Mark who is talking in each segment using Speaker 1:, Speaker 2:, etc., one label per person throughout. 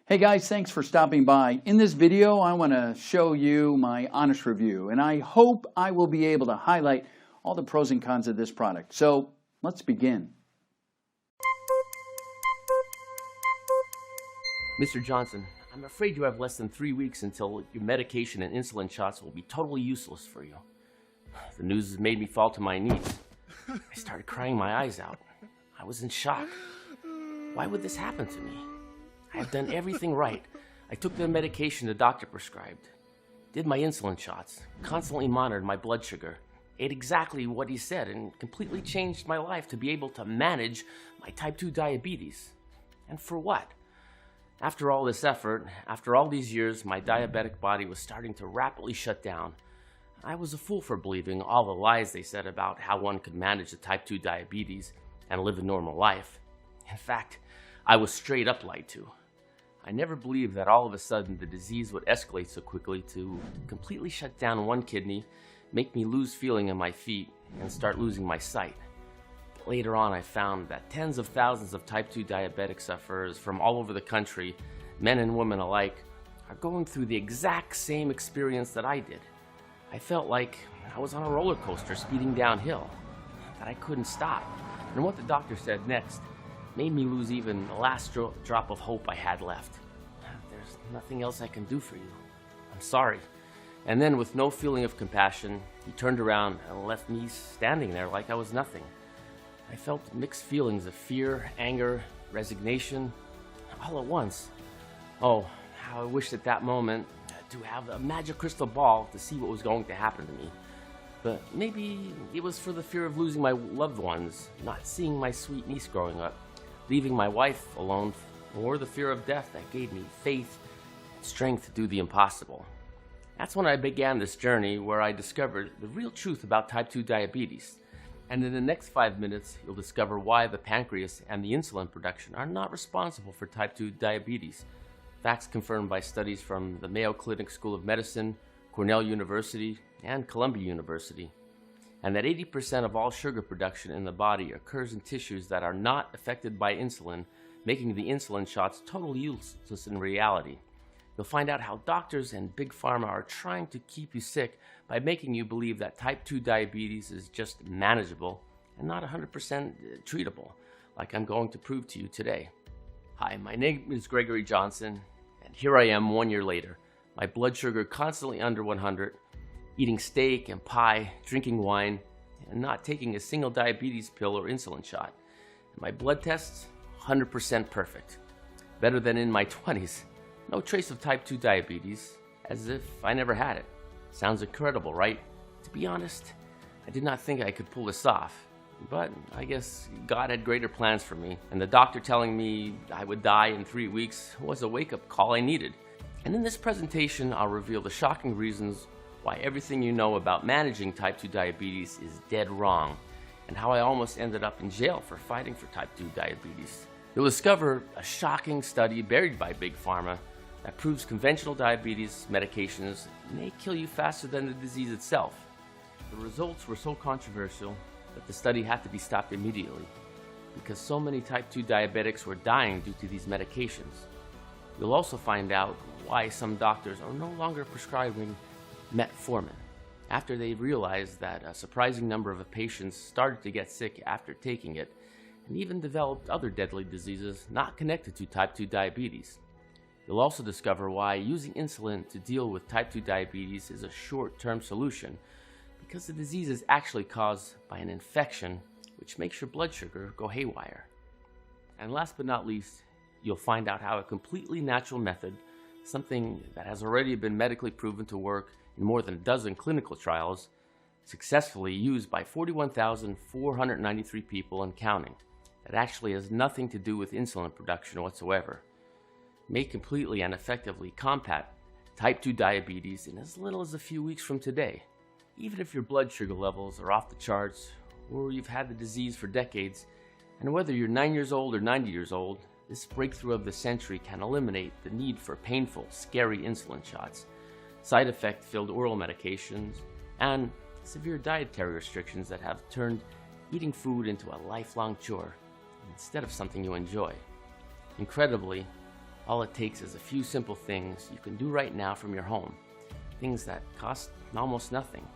Speaker 1: Hey guys, thanks for stopping by. In this video, I want to show you my honest review, and I hope I will be able to highlight all the pros and cons of this product. So let's begin.
Speaker 2: Mr. Johnson, I'm afraid you have less than 3 weeks until your medication and insulin shots will be totally useless for you. The news has made me fall to my knees. I started crying my eyes out. I was in shock. Why would this happen to me? I have done everything right. I took the medication the doctor prescribed, did my insulin shots, constantly monitored my blood sugar, ate exactly what he said, and completely changed my life to be able to manage my type 2 diabetes. And for what? After all this effort, after all these years, my diabetic body was starting to rapidly shut down. I was a fool for believing all the lies they said about how one could manage the type 2 diabetes and live a normal life. In fact, I was straight up lied to. I never believed that all of a sudden the disease would escalate so quickly to completely shut down one kidney, make me lose feeling in my feet, and start losing my sight. But later on, I found that tens of thousands of type 2 diabetic sufferers from all over the country, men and women alike, are going through the exact same experience that I did. I felt like I was on a roller coaster speeding downhill, that I couldn't stop. And what the doctor said next made me lose even the last drop of hope I had left. There's nothing else I can do for you. I'm sorry. And then, with no feeling of compassion, he turned around and left me standing there like I was nothing. I felt mixed feelings of fear, anger, resignation, all at once. Oh, how I wished at that moment to have a magic crystal ball to see what was going to happen to me. But maybe it was for the fear of losing my loved ones, not seeing my sweet niece growing up, leaving my wife alone, or the fear of death that gave me faith and strength to do the impossible. That's when I began this journey where I discovered the real truth about type 2 diabetes. And in the next 5 minutes, you'll discover why the pancreas and the insulin production are not responsible for type 2 diabetes. Facts confirmed by studies from the Mayo Clinic School of Medicine, Cornell University, and Columbia University. And that 80% of all sugar production in the body occurs in tissues that are not affected by insulin, making the insulin shots totally useless in reality. You'll find out how doctors and big pharma are trying to keep you sick by making you believe that type 2 diabetes is just manageable and not 100% treatable, like I'm going to prove to you today. Hi, my name is Gregory Johnson, and here I am 1 year later, my blood sugar constantly under 100, eating steak and pie, drinking wine, and not taking a single diabetes pill or insulin shot. And my blood tests, 100% perfect. Better than in my 20s. No trace of type 2 diabetes, as if I never had it. Sounds incredible, right? To be honest, I did not think I could pull this off. But I guess God had greater plans for me, and the doctor telling me I would die in 3 weeks was a wake-up call I needed. And in this presentation, I'll reveal the shocking reasons why everything you know about managing type 2 diabetes is dead wrong, and how I almost ended up in jail for fighting for type 2 diabetes. You'll discover a shocking study buried by Big Pharma that proves conventional diabetes medications may kill you faster than the disease itself. The results were so controversial that the study had to be stopped immediately, because so many type 2 diabetics were dying due to these medications. You'll also find out why some doctors are no longer prescribing metformin, after they realized that a surprising number of patients started to get sick after taking it, and even developed other deadly diseases not connected to type 2 diabetes. You'll also discover why using insulin to deal with type 2 diabetes is a short-term solution, because the disease is actually caused by an infection which makes your blood sugar go haywire. And last but not least, you'll find out how a completely natural method, something that has already been medically proven to work in more than a dozen clinical trials, successfully used by 41,493 people and counting, that actually has nothing to do with insulin production whatsoever, may completely and effectively combat type 2 diabetes in as little as a few weeks from today. Even if your blood sugar levels are off the charts, or you've had the disease for decades, and whether you're 9 years old or 90 years old, this breakthrough of the century can eliminate the need for painful, scary insulin shots, side effect-filled oral medications, and severe dietary restrictions that have turned eating food into a lifelong chore instead of something you enjoy. Incredibly, All it takes is a few simple things you can do right now from your home. Things that cost almost nothing.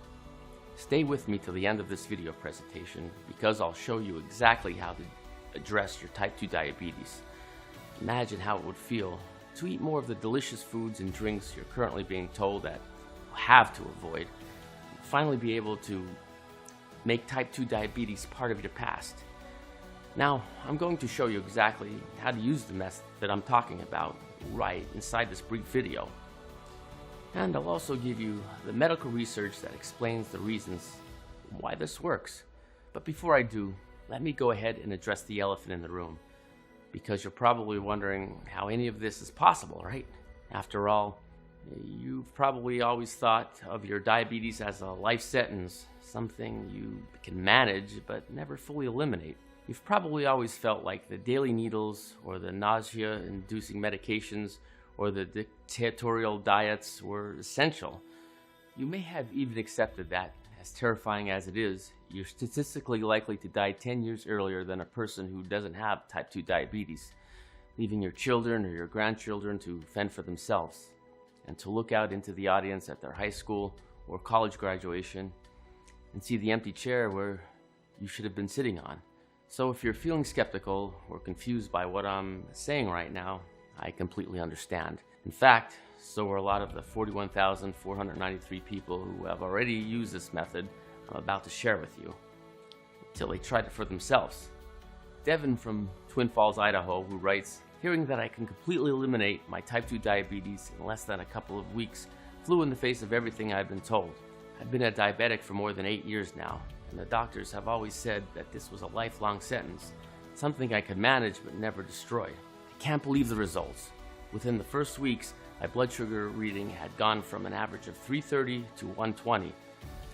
Speaker 2: Stay with me till the end of this video presentation because I'll show you exactly how to address your type 2 diabetes. Imagine how it would feel to eat more of the delicious foods and drinks you're currently being told that you have to avoid. Finally be able to make type 2 diabetes part of your past. Now, I'm going to show you exactly how to use the method that I'm talking about right inside this brief video. And I'll also give you the medical research that explains the reasons why this works. But before I do, let me go ahead and address the elephant in the room. Because you're probably wondering how any of this is possible, right? After all, you've probably always thought of your diabetes as a life sentence, something you can manage but never fully eliminate. You've probably always felt like the daily needles or the nausea-inducing medications or the dictatorial diets were essential. You may have even accepted that, as terrifying as it is, you're statistically likely to die 10 years earlier than a person who doesn't have type 2 diabetes, leaving your children or your grandchildren to fend for themselves, and to look out into the audience at their high school or college graduation and see the empty chair where you should have been sitting on. So if you're feeling skeptical or confused by what I'm saying right now, I completely understand. In fact, so are a lot of the 41,493 people who have already used this method I'm about to share with you, until they tried it for themselves. Devin from Twin Falls, Idaho, who writes, "Hearing that I can completely eliminate my type 2 diabetes in less than a couple of weeks flew in the face of everything I've been told. I've been a diabetic for more than 8 years now, and the doctors have always said that this was a lifelong sentence, something I could manage but never destroy. I can't believe the results. Within the first weeks, my blood sugar reading had gone from an average of 330 to 120,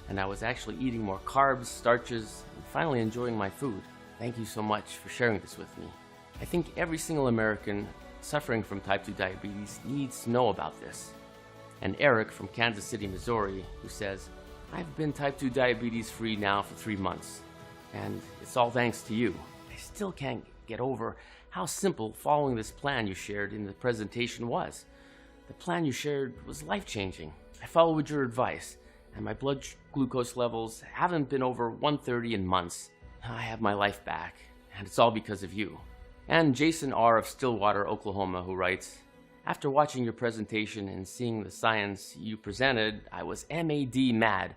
Speaker 2: and I was actually eating more carbs, starches, and finally enjoying my food. Thank you so much for sharing this with me. I think every single American suffering from type 2 diabetes needs to know about this." And Eric from Kansas City, Missouri, who says, "I've been type 2 diabetes free now for 3 months, and it's all thanks to you. I still can't get over how simple following this plan you shared in the presentation was. The plan you shared was life-changing. I followed your advice, and my blood glucose levels haven't been over 130 in months. I have my life back, and it's all because of you." And Jason R. of Stillwater, Oklahoma, who writes, "After watching your presentation and seeing the science you presented, I was MAD mad.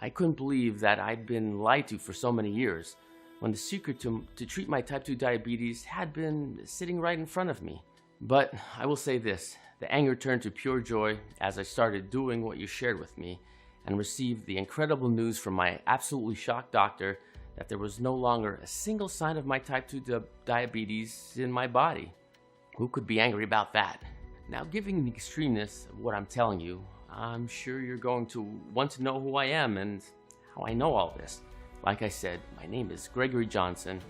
Speaker 2: I couldn't believe that I'd been lied to for so many years, when the secret to treat my type 2 diabetes had been sitting right in front of me. But I will say this, the anger turned to pure joy as I started doing what you shared with me and received the incredible news from my absolutely shocked doctor that there was no longer a single sign of my type 2 diabetes in my body. Who could be angry about that? Now, given the extremeness of what I'm telling you, I'm sure you're going to want to know who I am and how I know all this. Like I said, my name is Gregory Johnson.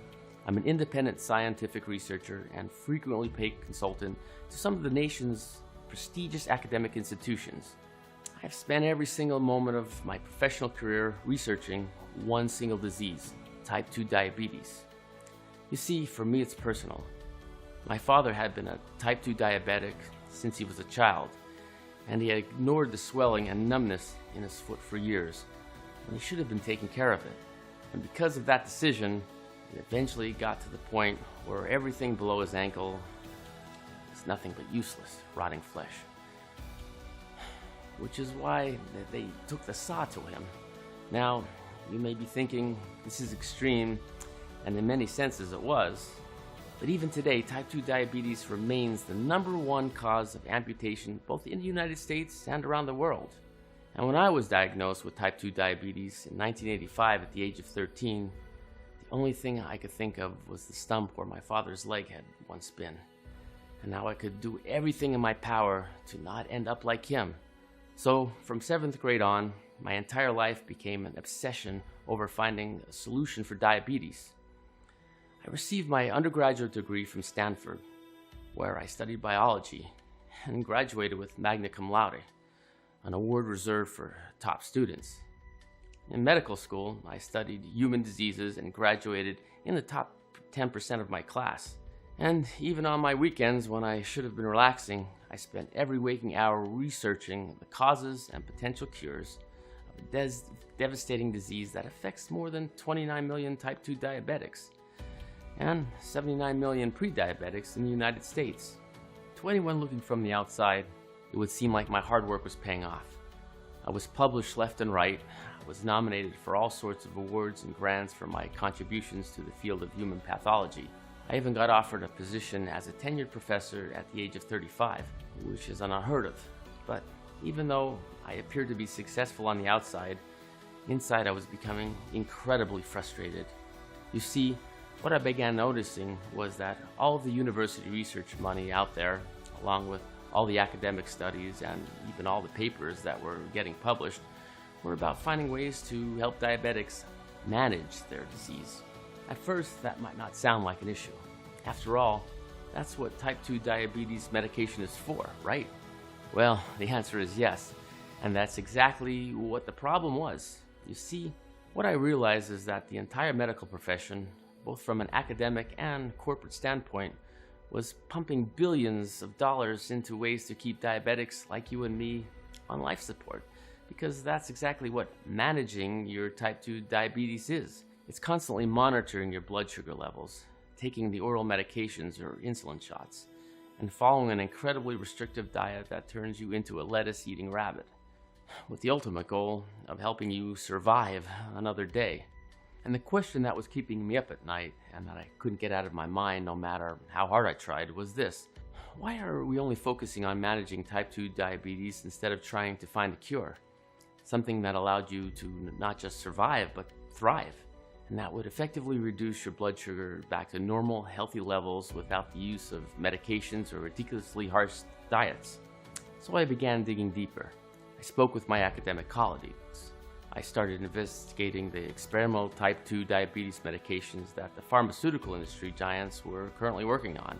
Speaker 2: I'm an independent scientific researcher and frequently paid consultant to some of the nation's prestigious academic institutions. I've spent every single moment of my professional career researching one single disease, type 2 diabetes. You see, for me it's personal. My father had been a type 2 diabetic since he was a child, and he had ignored the swelling and numbness in his foot for years, when he should have been taking care of it. And because of that decision, it eventually got to the point where everything below his ankle is nothing but useless, rotting flesh. Which is why they took the saw to him. Now, you may be thinking, this is extreme, and in many senses it was. But even today, type 2 diabetes remains the #1 cause of amputation both in the United States and around the world. And when I was diagnosed with type 2 diabetes in 1985 at the age of 13, the only thing I could think of was the stump where my father's leg had once been. And now I could do everything in my power to not end up like him. So from 7th grade on, my entire life became an obsession over finding a solution for diabetes. I received my undergraduate degree from Stanford, where I studied biology and graduated with magna cum laude, an award reserved for top students. In medical school, I studied human diseases and graduated in the top 10% of my class. And even on my weekends when I should have been relaxing, I spent every waking hour researching the causes and potential cures of a devastating disease that affects more than 29 million type 2 diabetics and 79 million pre-diabetics in the United States. To anyone looking from the outside, it would seem like my hard work was paying off. I was published left and right. I was nominated for all sorts of awards and grants for my contributions to the field of human pathology. I even got offered a position as a tenured professor at the age of 35, which is unheard of. But even though I appeared to be successful on the outside, inside I was becoming incredibly frustrated. You see, what I began noticing was that all of the university research money out there, along with all the academic studies and even all the papers that were getting published, were about finding ways to help diabetics manage their disease. At first, that might not sound like an issue. After all, that's what type 2 diabetes medication is for, right? Well, the answer is yes, and that's exactly what the problem was. You see, what I realized is that the entire medical profession, both from an academic and corporate standpoint, was pumping billions of dollars into ways to keep diabetics like you and me on life support, because that's exactly what managing your type 2 diabetes is. It's constantly monitoring your blood sugar levels, taking the oral medications or insulin shots, and following an incredibly restrictive diet that turns you into a lettuce-eating rabbit, with the ultimate goal of helping you survive another day. And the question that was keeping me up at night, and that I couldn't get out of my mind no matter how hard I tried, was this: why are we only focusing on managing type 2 diabetes instead of trying to find a cure? Something that allowed you to not just survive, but thrive, and that would effectively reduce your blood sugar back to normal, healthy levels without the use of medications or ridiculously harsh diets. So I began digging deeper. I spoke with my academic colleagues. I started investigating the experimental type 2 diabetes medications that the pharmaceutical industry giants were currently working on.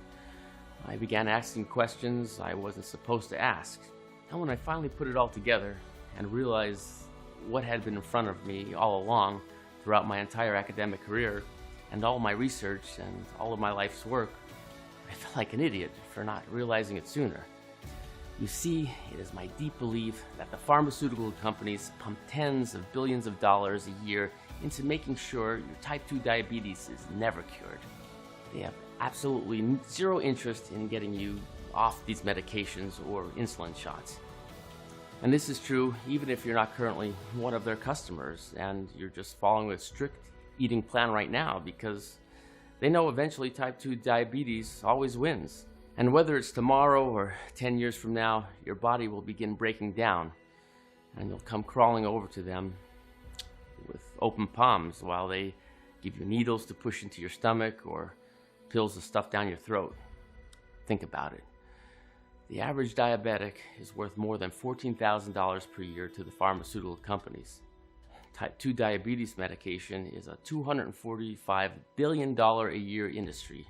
Speaker 2: I began asking questions I wasn't supposed to ask. And when I finally put it all together and realized what had been in front of me all along throughout my entire academic career and all my research and all of my life's work, I felt like an idiot for not realizing it sooner. You see, it is my deep belief that the pharmaceutical companies pump tens of billions of dollars a year into making sure your type 2 diabetes is never cured. They have absolutely zero interest in getting you off these medications or insulin shots. And this is true even if you're not currently one of their customers and you're just following a strict eating plan right now, because they know eventually type 2 diabetes always wins. And whether it's tomorrow or 10 years from now, your body will begin breaking down and you'll come crawling over to them with open palms while they give you needles to push into your stomach or pills to stuff down your throat. Think about it. The average diabetic is worth more than $14,000 per year to the pharmaceutical companies. Type 2 diabetes medication is a $245 billion a year industry.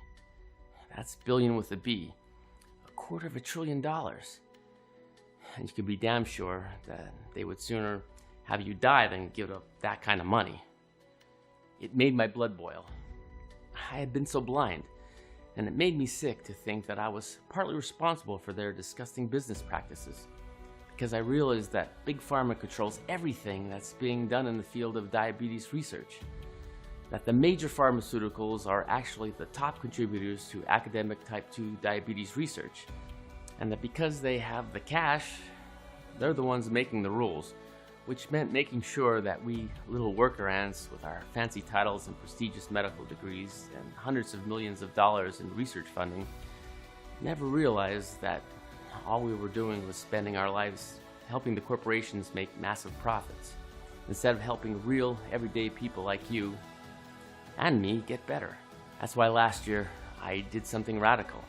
Speaker 2: That's billion with a B, $250 billion. And you can be damn sure that they would sooner have you die than give up that kind of money. It made my blood boil. I had been so blind, and it made me sick to think that I was partly responsible for their disgusting business practices, because I realized that Big Pharma controls everything that's being done in the field of diabetes research. That the major pharmaceuticals are actually the top contributors to academic type 2 diabetes research, and that because they have the cash, they're the ones making the rules, which meant making sure that we little worker ants with our fancy titles and prestigious medical degrees and hundreds of millions of dollars in research funding never realized that all we were doing was spending our lives helping the corporations make massive profits, instead of helping real, everyday people like you and me get better. That's why last year I did something radical.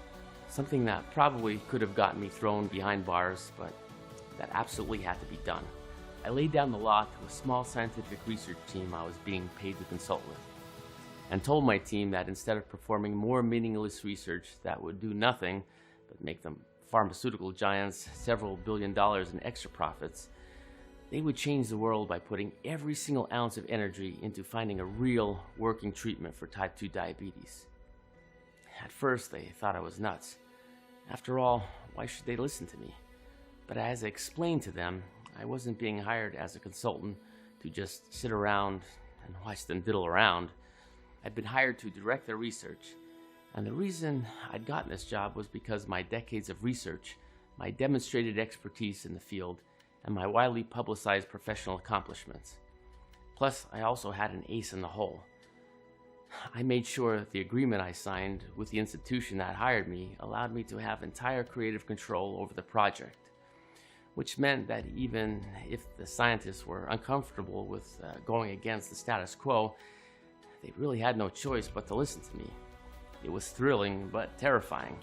Speaker 2: Something that probably could have gotten me thrown behind bars, but that absolutely had to be done. I laid down the law to a small scientific research team I was being paid to consult with, and told my team that instead of performing more meaningless research that would do nothing but make the pharmaceutical giants several billion dollars in extra profits, they would change the world by putting every single ounce of energy into finding a real working treatment for type 2 diabetes. At first, they thought I was nuts. After all, why should they listen to me? But as I explained to them, I wasn't being hired as a consultant to just sit around and watch them diddle around. I'd been hired to direct their research. And the reason I'd gotten this job was because my decades of research, my demonstrated expertise in the field, and my widely publicized professional accomplishments. Plus, I also had an ace in the hole. I made sure that the agreement I signed with the institution that hired me allowed me to have entire creative control over the project, which meant that even if the scientists were uncomfortable with going against the status quo, they really had no choice but to listen to me. It was thrilling but terrifying.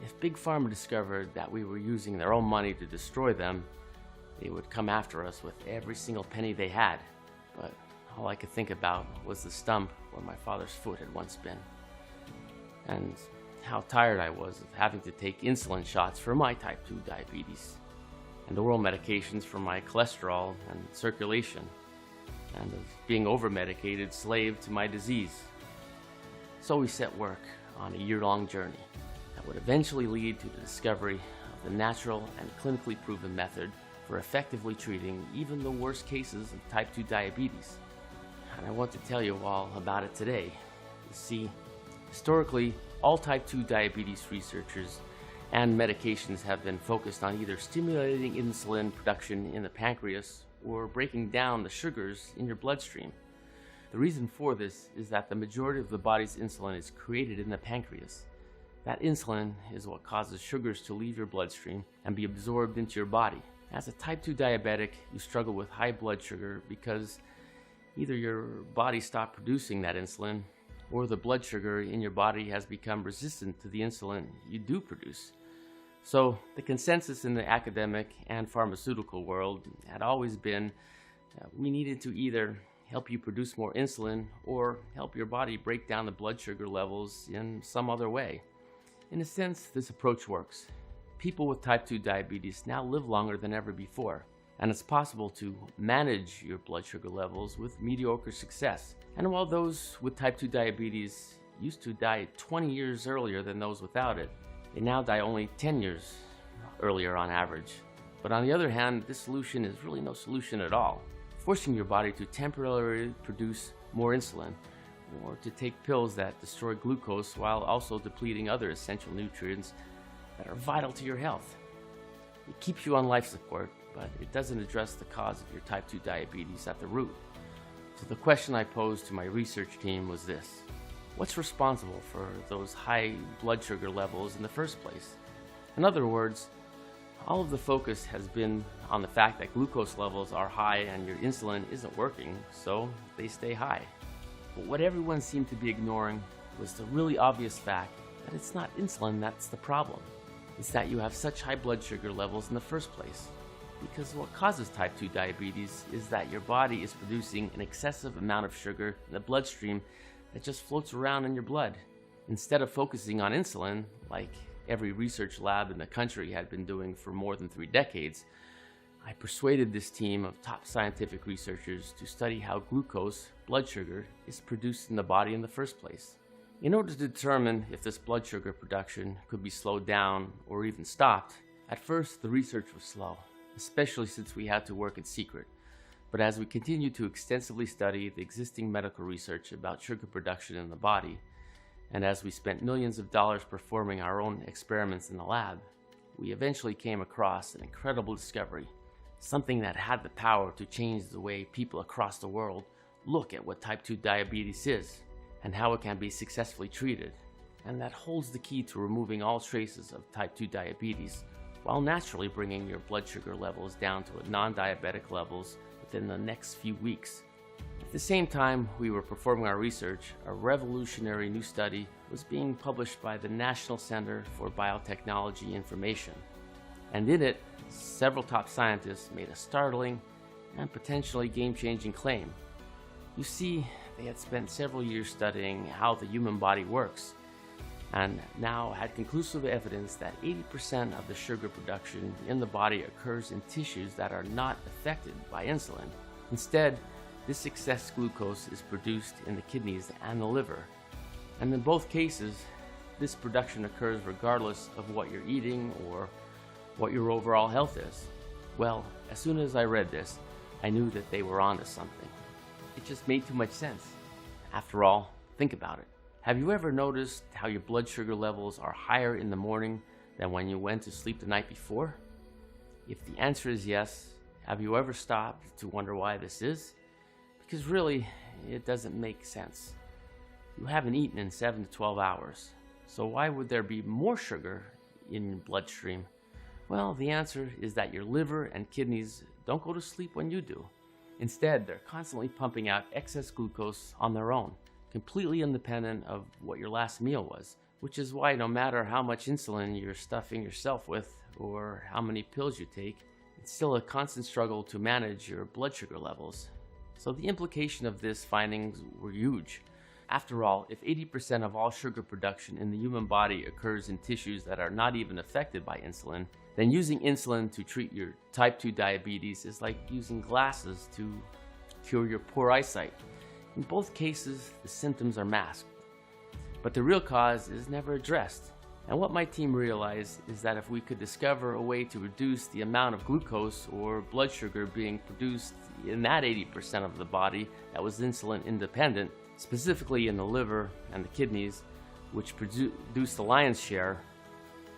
Speaker 2: If Big Pharma discovered that we were using their own money to destroy them, they would come after us with every single penny they had. But all I could think about was the stump where my father's foot had once been, and how tired I was of having to take insulin shots for my type 2 diabetes, and oral medications for my cholesterol and circulation, and of being over-medicated slave to my disease. So we set work on a year-long journey that would eventually lead to the discovery of the natural and clinically proven method for effectively treating even the worst cases of type 2 diabetes. And I want to tell you all about it today. You see, historically, all type 2 diabetes researchers and medications have been focused on either stimulating insulin production in the pancreas or breaking down the sugars in your bloodstream. The reason for this is that the majority of the body's insulin is created in the pancreas. That insulin is what causes sugars to leave your bloodstream and be absorbed into your body. As a type 2 diabetic, you struggle with high blood sugar because either your body stopped producing that insulin, or the blood sugar in your body has become resistant to the insulin you do produce. So the consensus in the academic and pharmaceutical world had always been that we needed to either help you produce more insulin or help your body break down the blood sugar levels in some other way. In a sense, this approach works. People with type 2 diabetes now live longer than ever before, and it's possible to manage your blood sugar levels with mediocre success. And while those with type 2 diabetes used to die 20 years earlier than those without it, they now die only 10 years earlier on average. But on the other hand, this solution is really no solution at all. Forcing your body to temporarily produce more insulin, or to take pills that destroy glucose while also depleting other essential nutrients that are vital to your health. It keeps you on life support, but it doesn't address the cause of your type 2 diabetes at the root. So the question I posed to my research team was this: what's responsible for those high blood sugar levels in the first place? In other words, all of the focus has been on the fact that glucose levels are high and your insulin isn't working, so they stay high. But what everyone seemed to be ignoring was the really obvious fact that it's not insulin that's the problem. It's that you have such high blood sugar levels in the first place. Because what causes type 2 diabetes is that your body is producing an excessive amount of sugar in the bloodstream that just floats around in your blood. Instead of focusing on insulin, like every research lab in the country had been doing for more than 3 decades, I persuaded this team of top scientific researchers to study how glucose, blood sugar, is produced in the body in the first place. In order to determine if this blood sugar production could be slowed down or even stopped, at first the research was slow, especially since we had to work in secret. But as we continued to extensively study the existing medical research about sugar production in the body, and as we spent millions of dollars performing our own experiments in the lab, we eventually came across an incredible discovery, something that had the power to change the way people across the world look at what type 2 diabetes is and how it can be successfully treated, and that holds the key to removing all traces of type 2 diabetes while naturally bringing your blood sugar levels down to non-diabetic levels within the next few weeks. At the same time we were performing our research, a revolutionary new study was being published by the National Center for Biotechnology Information. And in it, several top scientists made a startling and potentially game-changing claim. You see, they had spent several years studying how the human body works, and now had conclusive evidence that 80% of the sugar production in the body occurs in tissues that are not affected by insulin. Instead, this excess glucose is produced in the kidneys and the liver. And in both cases, this production occurs regardless of what you're eating or what your overall health is. Well, as soon as I read this, I knew that they were onto something. It just made too much sense. After all, think about it. Have you ever noticed how your blood sugar levels are higher in the morning than when you went to sleep the night before? If the answer is yes, have you ever stopped to wonder why this is? Because really, it doesn't make sense. You haven't eaten in 7 to 12 hours, so why would there be more sugar in your bloodstream? Well, the answer is that your liver and kidneys don't go to sleep when you do. Instead, they're constantly pumping out excess glucose on their own, completely independent of what your last meal was, which is why no matter how much insulin you're stuffing yourself with or how many pills you take, it's still a constant struggle to manage your blood sugar levels. So the implication of this findings were huge. After all, if 80% of all sugar production in the human body occurs in tissues that are not even affected by insulin, then using insulin to treat your type 2 diabetes is like using glasses to cure your poor eyesight. In both cases, the symptoms are masked, but the real cause is never addressed. And what my team realized is that if we could discover a way to reduce the amount of glucose or blood sugar being produced in that 80% of the body that was insulin independent, specifically in the liver and the kidneys, which produce the lion's share,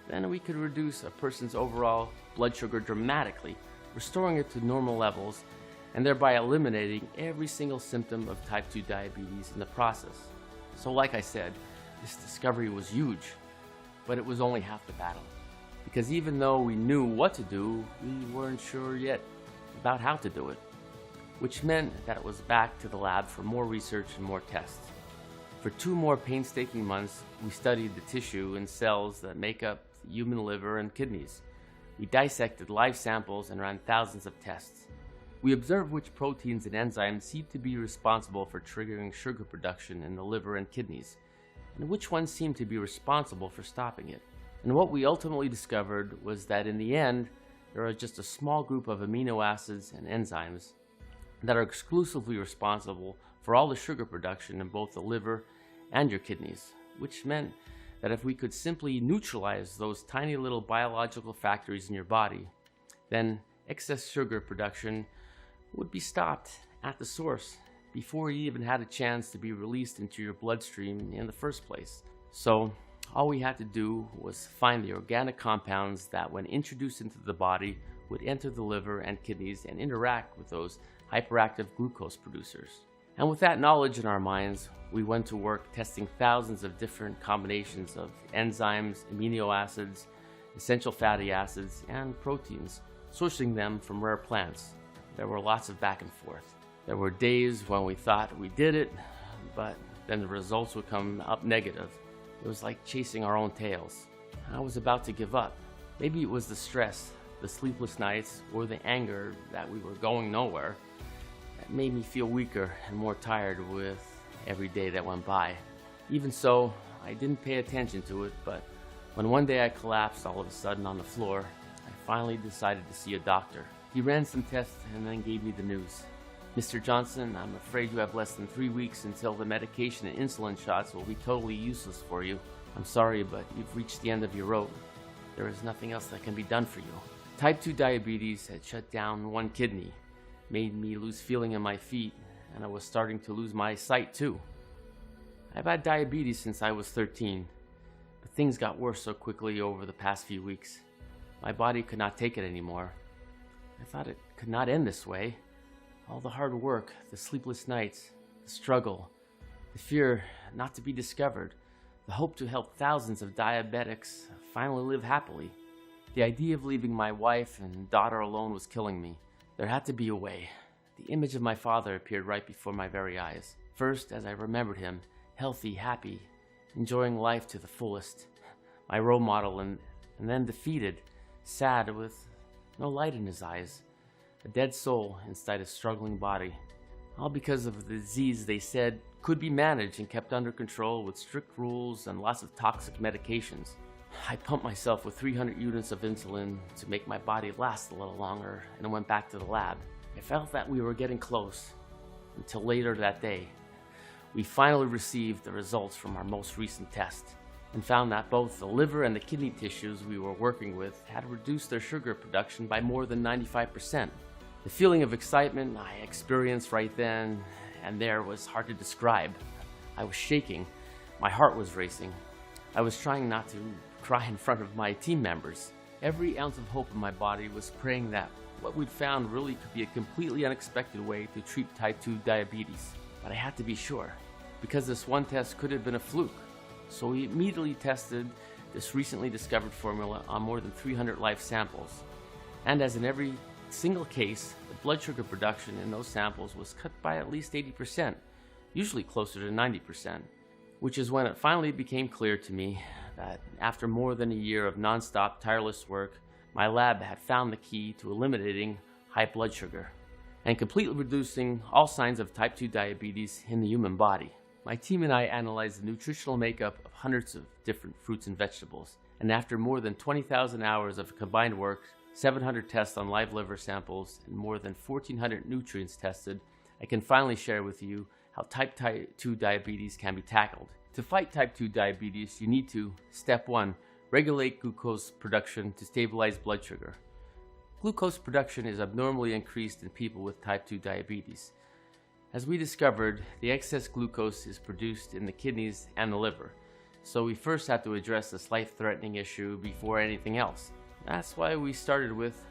Speaker 2: then we could reduce a person's overall blood sugar dramatically, restoring it to normal levels, and thereby eliminating every single symptom of type 2 diabetes in the process. So like I said, this discovery was huge, but it was only half the battle. Because even though we knew what to do, we weren't sure yet about how to do it, which meant that it was back to the lab for more research and more tests. For 2 more painstaking months, we studied the tissue and cells that make up the human liver and kidneys. We dissected live samples and ran thousands of tests. We observed which proteins and enzymes seemed to be responsible for triggering sugar production in the liver and kidneys, and which ones seemed to be responsible for stopping it. And what we ultimately discovered was that in the end, there are just a small group of amino acids and enzymes that are exclusively responsible for all the sugar production in both the liver and your kidneys, which meant that if we could simply neutralize those tiny little biological factories in your body, then excess sugar production would be stopped at the source before you even had a chance to be released into your bloodstream in the first place. So all we had to do was find the organic compounds that, when introduced into the body, would enter the liver and kidneys and interact with those hyperactive glucose producers. And with that knowledge in our minds, we went to work testing thousands of different combinations of enzymes, amino acids, essential fatty acids, and proteins, sourcing them from rare plants. There were lots of back and forth. There were days when we thought we did it, but then the results would come up negative. It was like chasing our own tails. I was about to give up. Maybe it was the stress, the sleepless nights, or the anger that we were going nowhere that made me feel weaker and more tired with every day that went by. Even so, I didn't pay attention to it, but when one day I collapsed all of a sudden on the floor, I finally decided to see a doctor. He ran some tests and then gave me the news. Mr. Johnson, I'm afraid you have less than 3 weeks until the medication and insulin shots will be totally useless for you. I'm sorry, but you've reached the end of your rope. There is nothing else that can be done for you. Type 2 diabetes had shut down one kidney, made me lose feeling in my feet, and I was starting to lose my sight too. I've had diabetes since I was 13, but things got worse so quickly over the past few weeks. My body could not take it anymore. I thought it could not end this way. All the hard work, the sleepless nights, the struggle, the fear not to be discovered, the hope to help thousands of diabetics finally live happily. The idea of leaving my wife and daughter alone was killing me. There had to be a way. The image of my father appeared right before my very eyes. First, as I remembered him, healthy, happy, enjoying life to the fullest. My role model, and then defeated, sad, with no light in his eyes. A dead soul inside a struggling body. All because of the disease they said could be managed and kept under control with strict rules and lots of toxic medications. I pumped myself with 300 units of insulin to make my body last a little longer and went back to the lab. I felt that we were getting close until later that day. We finally received the results from our most recent test. and found that both the liver and the kidney tissues we were working with had reduced their sugar production by more than 95%. The feeling of excitement I experienced right then and there was hard to describe. I was shaking, my heart was racing. I was trying not to cry in front of my team members. Every ounce of hope in my body was praying that what we'd found really could be a completely unexpected way to treat type 2 diabetes. But I had to be sure, because this one test could have been a fluke. So we immediately tested this recently discovered formula on more than 300 live samples. And as in every single case, the blood sugar production in those samples was cut by at least 80%, usually closer to 90%, which is when it finally became clear to me that after more than a year of non-stop tireless work, my lab had found the key to eliminating high blood sugar and completely reducing all signs of type 2 diabetes in the human body. My team and I analyzed the nutritional makeup of hundreds of different fruits and vegetables, and after more than 20,000 hours of combined work, 700 tests on live liver samples, and more than 1,400 nutrients tested, I can finally share with you how type 2 diabetes can be tackled. To fight type 2 diabetes, you need to, step 1, regulate glucose production to stabilize blood sugar. Glucose production is abnormally increased in people with type 2 diabetes. As we discovered, the excess glucose is produced in the kidneys and the liver, so we first have to address this life-threatening issue before anything else. That's why we started with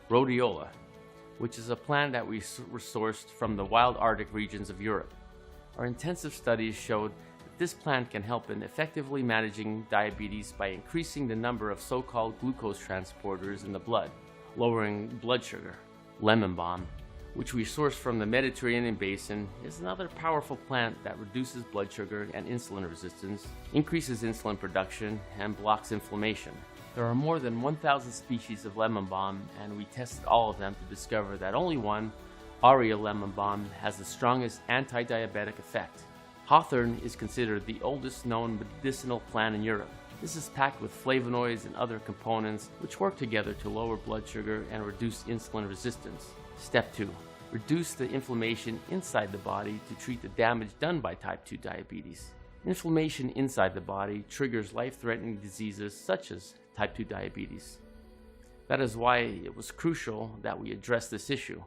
Speaker 2: rhodiola, which is a plant that we sourced from the wild Arctic regions of Europe. Our intensive studies showed that this plant can help in effectively managing diabetes by increasing the number of so-called glucose transporters in the blood, lowering blood sugar. Lemon balm, which we source from the Mediterranean basin, is another powerful plant that reduces blood sugar and insulin resistance, increases insulin production, and blocks inflammation. There are more than 1,000 species of lemon balm, and we tested all of them to discover that only one, Aria lemon balm, has the strongest anti-diabetic effect. Hawthorn is considered the oldest known medicinal plant in Europe. This is packed with flavonoids and other components which work together to lower blood sugar and reduce insulin resistance. Step 2. Reduce the inflammation inside the body to treat the damage done by type 2 diabetes. Inflammation inside the body triggers life-threatening diseases such as type 2 diabetes. That is why it was crucial that we address this issue,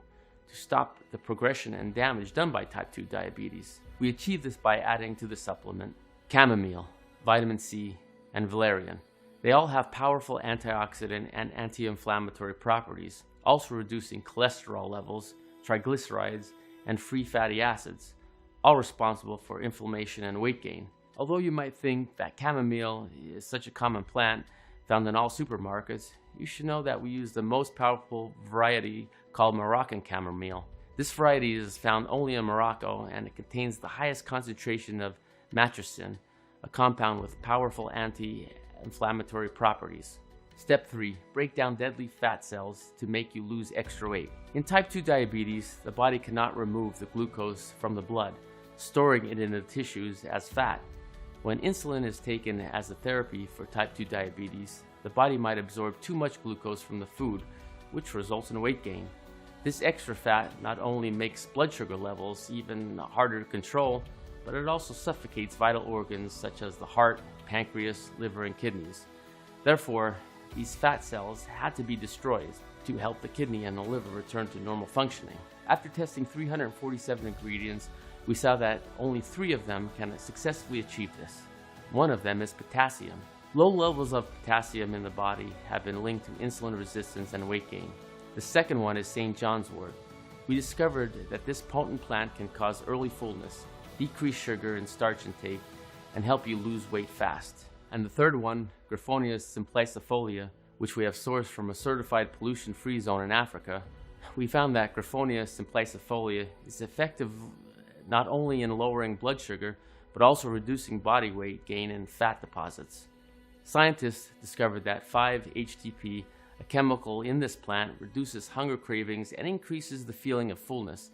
Speaker 2: to stop the progression and damage done by type 2 diabetes. We achieve this by adding to the supplement chamomile, vitamin C, and valerian. They all have powerful antioxidant and anti-inflammatory properties, also reducing cholesterol levels, triglycerides, and free fatty acids, all responsible for inflammation and weight gain. Although you might think that chamomile is such a common plant found in all supermarkets, you should know that we use the most powerful variety called Moroccan chamomile. This variety is found only in Morocco, and it contains the highest concentration of matricin, a compound with powerful anti-inflammatory properties. Step 3. Break down deadly fat cells to make you lose extra weight. In type 2 diabetes, the body cannot remove the glucose from the blood, storing it in the tissues as fat. When insulin is taken as a therapy for type 2 diabetes, the body might absorb too much glucose from the food, which results in weight gain. This extra fat not only makes blood sugar levels even harder to control, but it also suffocates vital organs such as the heart, pancreas, liver, and kidneys. Therefore, these fat cells had to be destroyed to help the kidney and the liver return to normal functioning. After testing 347 ingredients, we saw that only 3 of them can successfully achieve this. One of them is potassium. Low levels of potassium in the body have been linked to insulin resistance and weight gain. The second one is St. John's wort. We discovered that this potent plant can cause early fullness, decrease sugar and starch intake, and help you lose weight fast. And the third one, Griffonia simplicifolia, which we have sourced from a certified pollution-free zone in Africa, we found that Griffonia simplicifolia is effective not only in lowering blood sugar, but also reducing body weight gain and fat deposits. Scientists discovered that 5-HTP, a chemical in this plant, reduces hunger cravings and increases the feeling of fullness,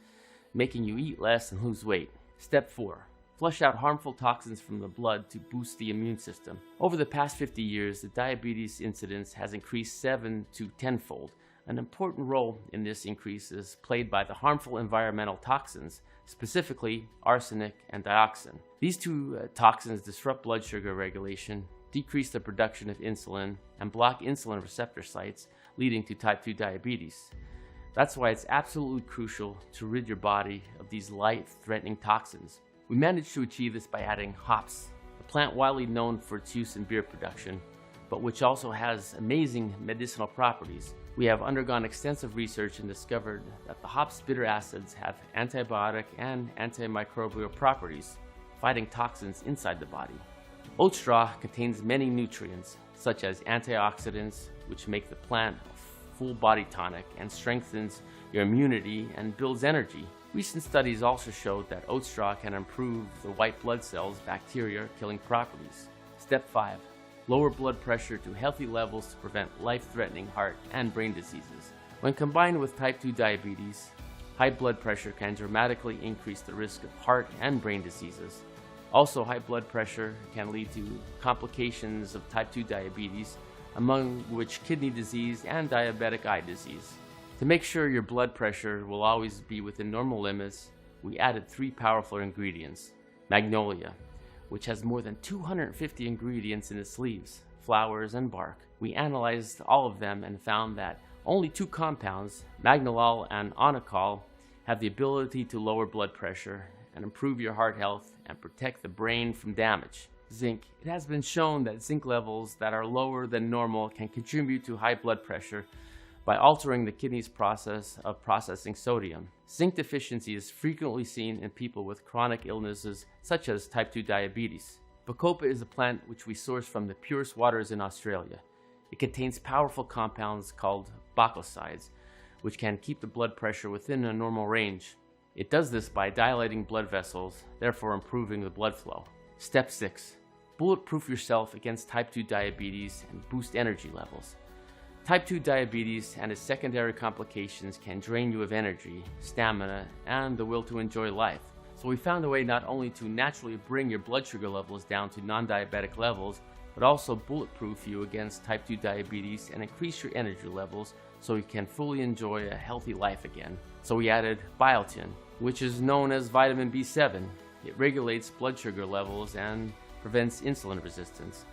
Speaker 2: making you eat less and lose weight. Step 4. Flush out harmful toxins from the blood to boost the immune system. Over the past 50 years, the diabetes incidence has increased 7 to 10-fold. An important role in this increase is played by the harmful environmental toxins, specifically arsenic and dioxin. These two toxins disrupt blood sugar regulation, decrease the production of insulin, and block insulin receptor sites, leading to type 2 diabetes. That's why it's absolutely crucial to rid your body of these life-threatening toxins. We managed to achieve this by adding hops, a plant widely known for its use in beer production, but which also has amazing medicinal properties. We have undergone extensive research and discovered that the hops' bitter acids have antibiotic and antimicrobial properties, fighting toxins inside the body. Oat straw contains many nutrients, such as antioxidants, which make the plant a full body tonic and strengthens your immunity and builds energy. Recent studies also showed that oat straw can improve the white blood cells' bacteria-killing properties. Step 5. Lower blood pressure to healthy levels to prevent life-threatening heart and brain diseases. When combined with type 2 diabetes, high blood pressure can dramatically increase the risk of heart and brain diseases. Also, high blood pressure can lead to complications of type 2 diabetes, among which kidney disease and diabetic eye disease. To make sure your blood pressure will always be within normal limits, we added 3 powerful ingredients. Magnolia, which has more than 250 ingredients in its leaves, flowers, and bark. We analyzed all of them and found that only 2 compounds, magnolol and onicol, have the ability to lower blood pressure and improve your heart health and protect the brain from damage. Zinc. It has been shown that zinc levels that are lower than normal can contribute to high blood pressure by altering the kidney's process of processing sodium. Zinc deficiency is frequently seen in people with chronic illnesses such as type 2 diabetes. Bacopa is a plant which we source from the purest waters in Australia. It contains powerful compounds called bacosides, which can keep the blood pressure within a normal range. It does this by dilating blood vessels, therefore improving the blood flow. Step 6. Bulletproof yourself against type 2 diabetes and boost energy levels. Type 2 diabetes and its secondary complications can drain you of energy, stamina, and the will to enjoy life. So we found a way not only to naturally bring your blood sugar levels down to non-diabetic levels, but also bulletproof you against type 2 diabetes and increase your energy levels so you can fully enjoy a healthy life again. So we added biotin, which is known as vitamin B7. It regulates blood sugar levels and prevents insulin resistance.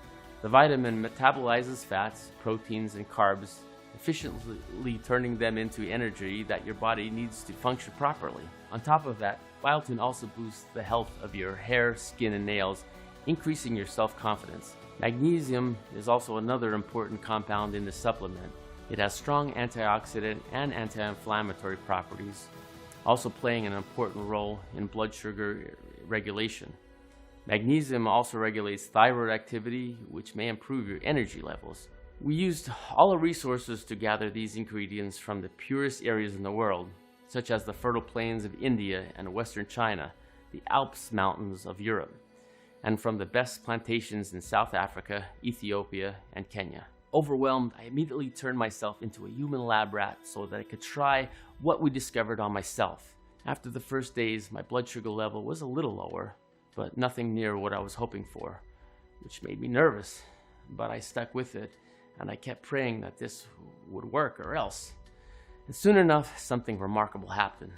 Speaker 2: The vitamin metabolizes fats, proteins, and carbs, efficiently turning them into energy that your body needs to function properly. On top of that, biotin also boosts the health of your hair, skin, and nails, increasing your self-confidence. Magnesium is also another important compound in the supplement. It has strong antioxidant and anti-inflammatory properties, also playing an important role in blood sugar regulation. Magnesium also regulates thyroid activity, which may improve your energy levels. We used all our resources to gather these ingredients from the purest areas in the world, such as the fertile plains of India and Western China, the Alps mountains of Europe, and from the best plantations in South Africa, Ethiopia, and Kenya. Overwhelmed, I immediately turned myself into a human lab rat so that I could try what we discovered on myself. After the first days, my blood sugar level was a little lower, but nothing near what I was hoping for, which made me nervous, but I stuck with it, and I kept praying that this would work or else. And soon enough, something remarkable happened.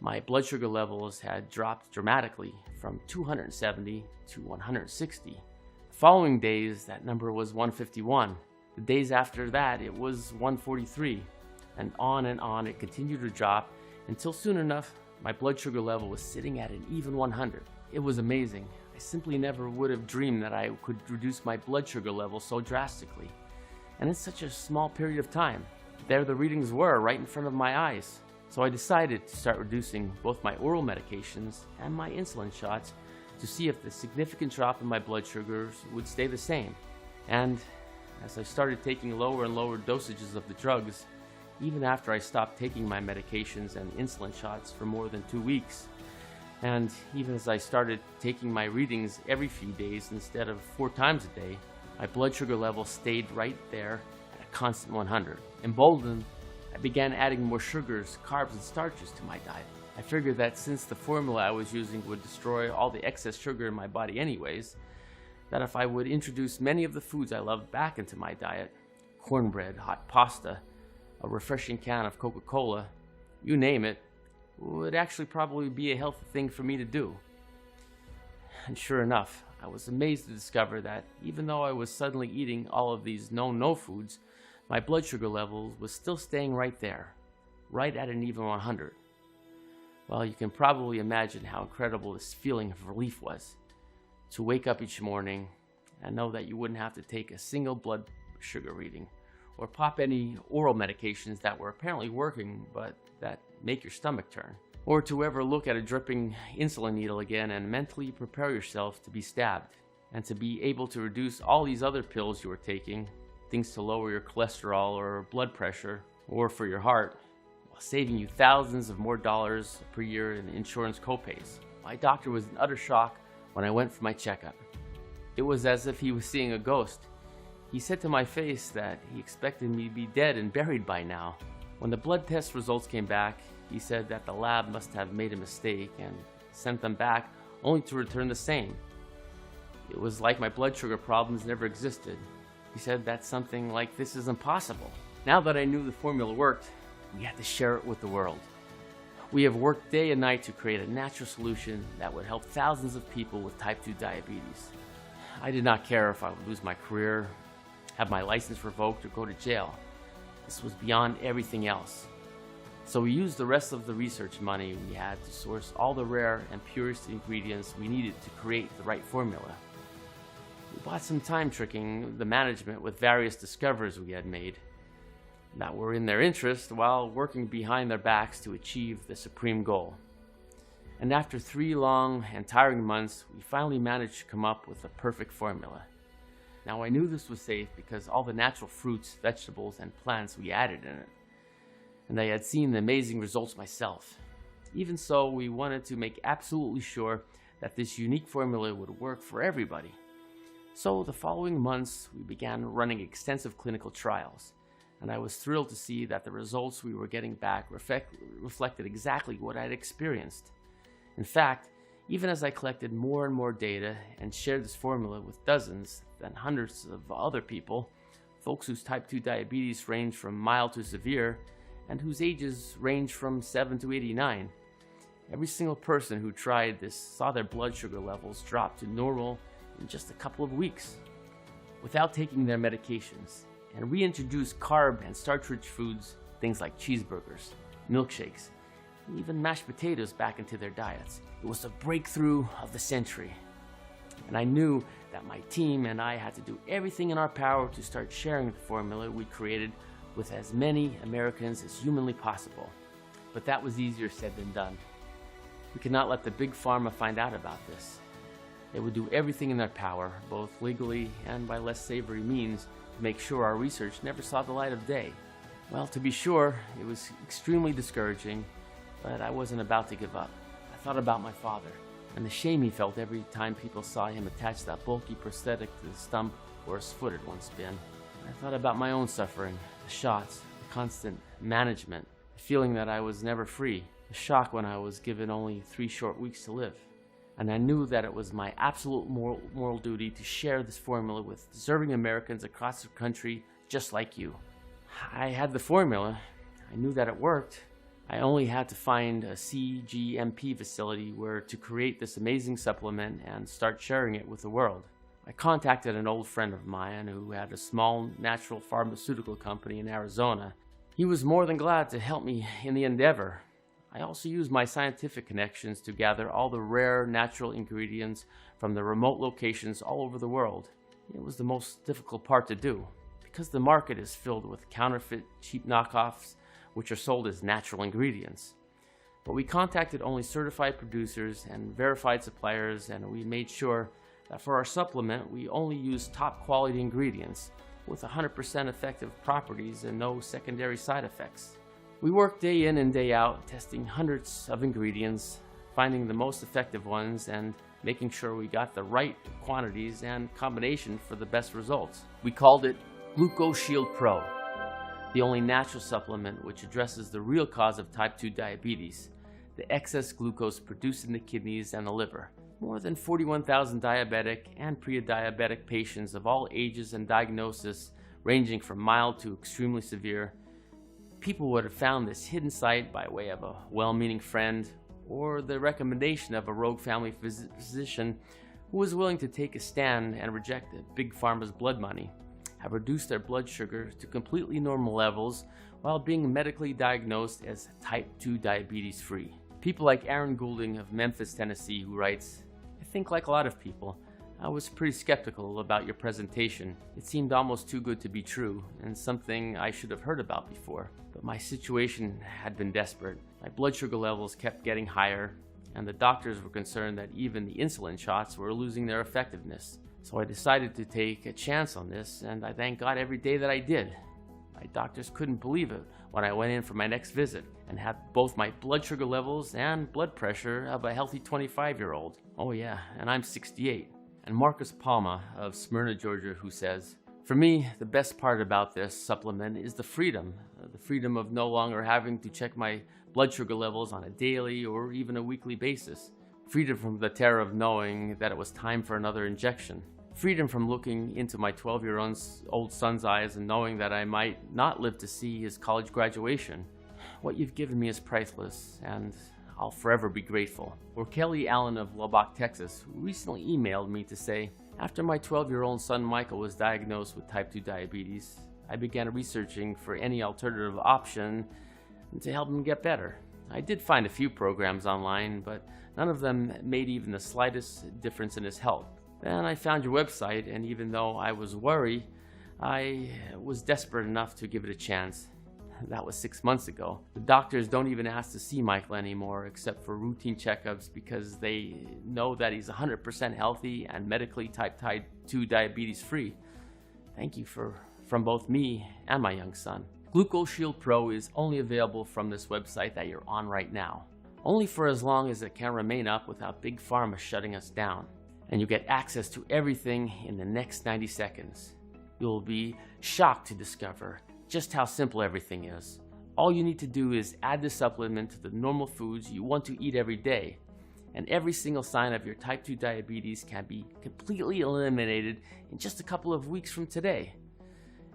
Speaker 2: My blood sugar levels had dropped dramatically from 270 to 160. The following days, that number was 151. The days after that, it was 143, and on it continued to drop until soon enough, my blood sugar level was sitting at an even 100. It was amazing. I simply never would have dreamed that I could reduce my blood sugar level so drastically, and in such a small period of time. There the readings were, right in front of my eyes. So I decided to start reducing both my oral medications and my insulin shots to see if the significant drop in my blood sugars would stay the same. And as I started taking lower and lower dosages of the drugs, even after I stopped taking my medications and insulin shots for more than 2 weeks, and even as I started taking my readings every few days instead of 4 times a day, my blood sugar level stayed right there at a constant 100. Emboldened, I began adding more sugars, carbs, and starches to my diet. I figured that since the formula I was using would destroy all the excess sugar in my body anyways, that if I would introduce many of the foods I loved back into my diet, cornbread, hot pasta, a refreshing can of Coca-Cola, you name it, would actually probably be a healthy thing for me to do. And sure enough, I was amazed to discover that even though I was suddenly eating all of these no foods, my blood sugar levels was still staying right there, right at an even 100. Well, you can probably imagine how incredible this feeling of relief was. To wake up each morning and know that you wouldn't have to take a single blood sugar reading or pop any oral medications that were apparently working but that make your stomach turn. Or to ever look at a dripping insulin needle again and mentally prepare yourself to be stabbed, and to be able to reduce all these other pills you were taking, things to lower your cholesterol or blood pressure, or for your heart, while saving you thousands of more dollars per year in insurance copays. My doctor was in utter shock when I went for my checkup. It was as if he was seeing a ghost. He said to my face that he expected me to be dead and buried by now. When the blood test results came back, he said that the lab must have made a mistake and sent them back only to return the same. It was like my blood sugar problems never existed. He said that something like this is impossible. Now that I knew the formula worked, we had to share it with the world. We have worked day and night to create a natural solution that would help thousands of people with type 2 diabetes. I did not care if I would lose my career, have my license revoked, or go to jail. This was beyond everything else. So we used the rest of the research money we had to source all the rare and purest ingredients we needed to create the right formula. We bought some time tricking the management with various discoveries we had made that were in their interest while working behind their backs to achieve the supreme goal. And after 3 long and tiring months, we finally managed to come up with the perfect formula. Now I knew this was safe because all the natural fruits, vegetables, and plants we added in it. And I had seen the amazing results myself. Even so, we wanted to make absolutely sure that this unique formula would work for everybody. So the following months, we began running extensive clinical trials, and I was thrilled to see that the results we were getting back reflected exactly what I had experienced. In fact, even as I collected more and more data and shared this formula with dozens, then hundreds of other people, folks whose type 2 diabetes range from mild to severe, and whose ages range from 7 to 89. Every single person who tried this saw their blood sugar levels drop to normal in just a couple of weeks, without taking their medications, and reintroduced carb and starch-rich foods, things like cheeseburgers, milkshakes, and even mashed potatoes back into their diets. It was a breakthrough of the century. And I knew that my team and I had to do everything in our power to start sharing the formula we created with as many Americans as humanly possible. But that was easier said than done. We could not let the big pharma find out about this. They would do everything in their power, both legally and by less savory means, to make sure our research never saw the light of day. Well, to be sure, it was extremely discouraging, but I wasn't about to give up. I thought about my father, and the shame he felt every time people saw him attach that bulky prosthetic to the stump where his foot had once been. I thought about my own suffering, the shots, the constant management, the feeling that I was never free, the shock when I was given only 3 short weeks to live. And I knew that it was my absolute moral duty to share this formula with deserving Americans across the country just like you. I had the formula. I knew that it worked. I only had to find a CGMP facility where to create this amazing supplement and start sharing it with the world. I contacted an old friend of mine who had a small natural pharmaceutical company in Arizona. He was more than glad to help me in the endeavor. I also used my scientific connections to gather all the rare natural ingredients from the remote locations all over the world. It was the most difficult part to do, because the market is filled with counterfeit, cheap knockoffs, which are sold as natural ingredients. But we contacted only certified producers and verified suppliers, and we made sure that for our supplement, we only used top quality ingredients with 100% effective properties and no secondary side effects. We worked day in and day out, testing hundreds of ingredients, finding the most effective ones, and making sure we got the right quantities and combination for the best results. We called it Gluco Shield Pro, the only natural supplement which addresses the real cause of type 2 diabetes, the excess glucose produced in the kidneys and the liver. More than 41,000 diabetic and pre-diabetic patients of all ages and diagnosis, ranging from mild to extremely severe, people would have found this hidden site by way of a well-meaning friend or the recommendation of a rogue family physician who was willing to take a stand and reject Big Pharma's blood money, have reduced their blood sugar to completely normal levels while being medically diagnosed as type 2 diabetes free. People like Aaron Goulding of Memphis, Tennessee, who writes, "I think like a lot of people, I was pretty skeptical about your presentation. It seemed almost too good to be true, and something I should have heard about before. But my situation had been desperate. My blood sugar levels kept getting higher, and the doctors were concerned that even the insulin shots were losing their effectiveness. So I decided to take a chance on this, and I thank God every day that I did. My doctors couldn't believe it when I went in for my next visit and had both my blood sugar levels and blood pressure of a healthy 25-year-old. Oh yeah, and I'm 68. And Marcus Palma of Smyrna, Georgia, who says, "For me, the best part about this supplement is the freedom of no longer having to check my blood sugar levels on a daily or even a weekly basis. Freedom from the terror of knowing that it was time for another injection. Freedom from looking into my 12-year-old son's eyes and knowing that I might not live to see his college graduation. What you've given me is priceless, and I'll forever be grateful." Or Kelly Allen of Lubbock, Texas, who recently emailed me to say, "After my 12-year-old son Michael was diagnosed with type 2 diabetes, I began researching for any alternative option to help him get better. I did find a few programs online, but none of them made even the slightest difference in his health. Then I found your website, and even though I was worried, I was desperate enough to give it a chance. That was 6 months ago. The doctors don't even ask to see Michael anymore except for routine checkups because they know that he's 100% healthy and medically type 2 diabetes free. Thank you from both me and my young son. Gluco Shield Pro is only available from this website that you're on right now. Only for as long as it can remain up without Big Pharma shutting us down. And you get access to everything in the next 90 seconds. You'll be shocked to discover just how simple everything is. All you need to do is add the supplement to the normal foods you want to eat every day, and every single sign of your type 2 diabetes can be completely eliminated in just a couple of weeks from today.